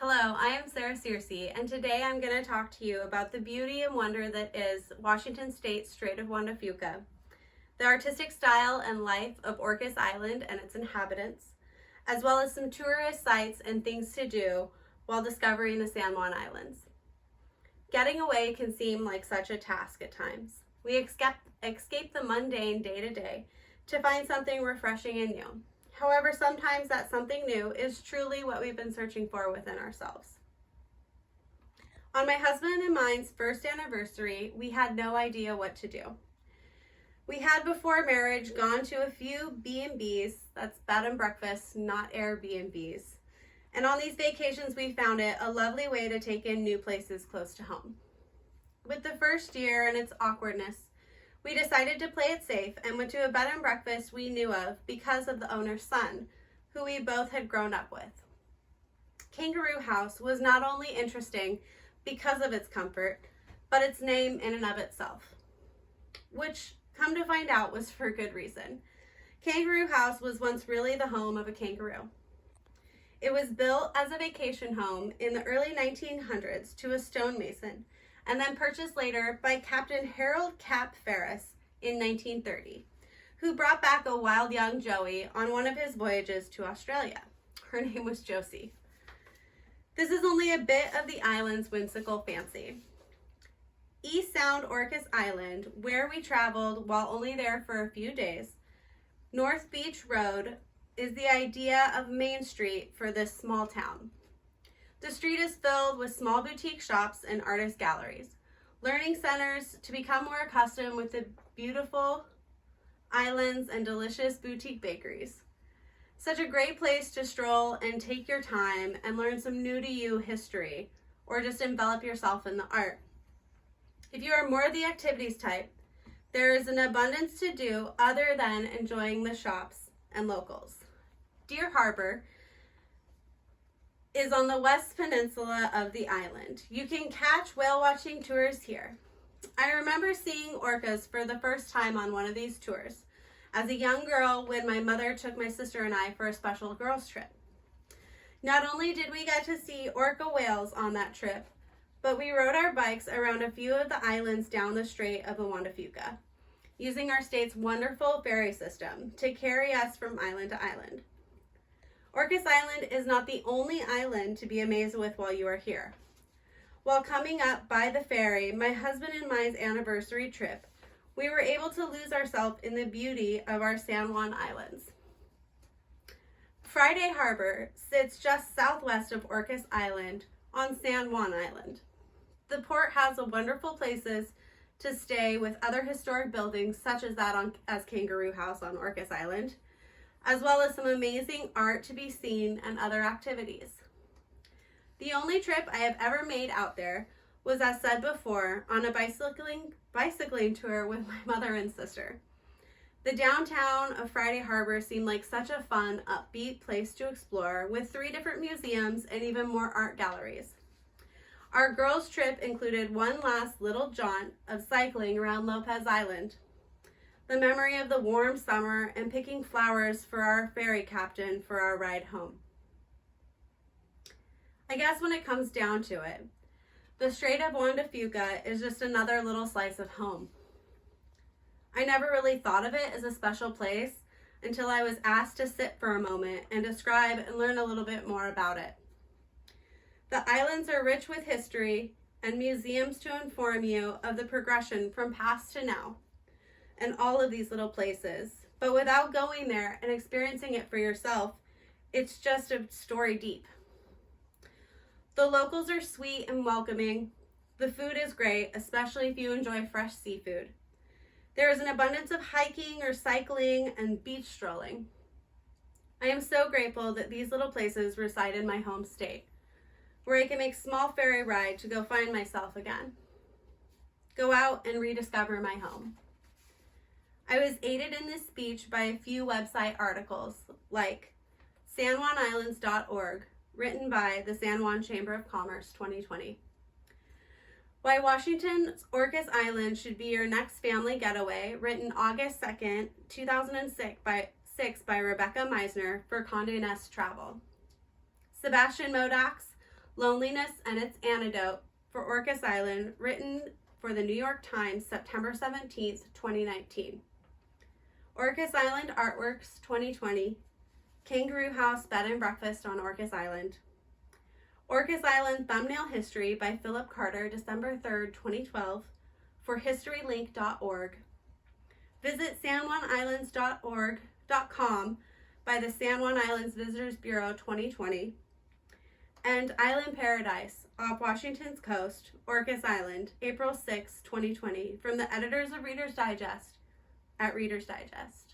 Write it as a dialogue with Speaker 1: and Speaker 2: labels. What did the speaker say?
Speaker 1: Hello, I am Sarah Searcy, and today I'm going to talk to you about the beauty and wonder that is Washington State's Strait of Juan de Fuca, the artistic style and life of Orcas Island and its inhabitants, as well as some tourist sites and things to do while discovering the San Juan Islands. Getting away can seem like such a task at times. We escape the mundane day-to-day to find something refreshing and new. However, sometimes that something new is truly what we've been searching for within ourselves. On my husband and mine's first anniversary, we had no idea what to do. We had before marriage gone to a few B&Bs, that's bed and breakfast, not Airbnbs. And on these vacations, we found it a lovely way to take in new places close to home. With the first year and its awkwardness, we decided to play it safe and went to a bed and breakfast we knew of because of the owner's son, who we both had grown up with. Kangaroo House was not only interesting because of its comfort, but its name in and of itself, which, come to find out, was for good reason. Kangaroo House was once really the home of a kangaroo. It was built as a vacation home in the early 1900s to a stonemason, and then purchased later by Captain Harold Cap Ferris in 1930, who brought back a wild young Joey on one of his voyages to Australia. Her name was Josie. This is only a bit of the island's whimsical fancy. East Sound Orcas Island, where we traveled while only there for a few days, North Beach Road is the idea of Main Street for this small town. The street is filled with small boutique shops and artist galleries, learning centers to become more accustomed with the beautiful islands and delicious boutique bakeries. Such a great place to stroll and take your time and learn some new to you history, or just envelop yourself in the art. If you are more the activities type, there is an abundance to do other than enjoying the shops and locals. Deer Harbor is on the west peninsula of the island. You can catch whale watching tours here. I remember seeing orcas for the first time on one of these tours as a young girl when my mother took my sister and I for a special girls trip. Not only did we get to see orca whales on that trip, but we rode our bikes around a few of the islands down the Strait of Juan de Fuca, using our state's wonderful ferry system to carry us from island to island. Orcas Island is not the only island to be amazed with while you are here. While coming up by the ferry, my husband and mine's anniversary trip, we were able to lose ourselves in the beauty of our San Juan Islands. Friday Harbor sits just southwest of Orcas Island on San Juan Island. The port has wonderful places to stay with other historic buildings such as that as Kangaroo House on Orcas Island, as well as some amazing art to be seen and other activities. The only trip I have ever made out there was, as said before, on a bicycling tour with my mother and sister. The downtown of Friday Harbor seemed like such a fun, upbeat place to explore with 3 different museums and even more art galleries. Our girls' trip included one last little jaunt of cycling around Lopez Island, the memory of the warm summer, and picking flowers for our ferry captain for our ride home. I guess when it comes down to it, the Strait of Juan de Fuca is just another little slice of home. I never really thought of it as a special place until I was asked to sit for a moment and describe and learn a little bit more about it. The islands are rich with history and museums to inform you of the progression from past to now, and all of these little places. But without going there and experiencing it for yourself, it's just a story deep. The locals are sweet and welcoming. The food is great, especially if you enjoy fresh seafood. There is an abundance of hiking or cycling and beach strolling. I am so grateful that these little places reside in my home state, where I can make small ferry ride to go find myself again. Go out and rediscover my home. I was aided in this speech by a few website articles like sanjuanislands.org, written by the San Juan Chamber of Commerce 2020. Why Washington's Orcas Island should be your next family getaway, written August 2nd, 2006 by Rebecca Meisner for Condé Nast Travel. Sebastian Modak's Loneliness and Its Antidote for Orcas Island, written for the New York Times, September 17th, 2019. Orcas Island Artworks 2020, Kangaroo House Bed and Breakfast on Orcas Island. Orcas Island Thumbnail History by Philip Carter, December 3rd, 2012, for historylink.org. Visit sanjuanislands.org.com by the San Juan Islands Visitors Bureau 2020. And Island Paradise, off Washington's coast, Orcas Island, April 6, 2020, from the editors of Reader's Digest at Reader's Digest.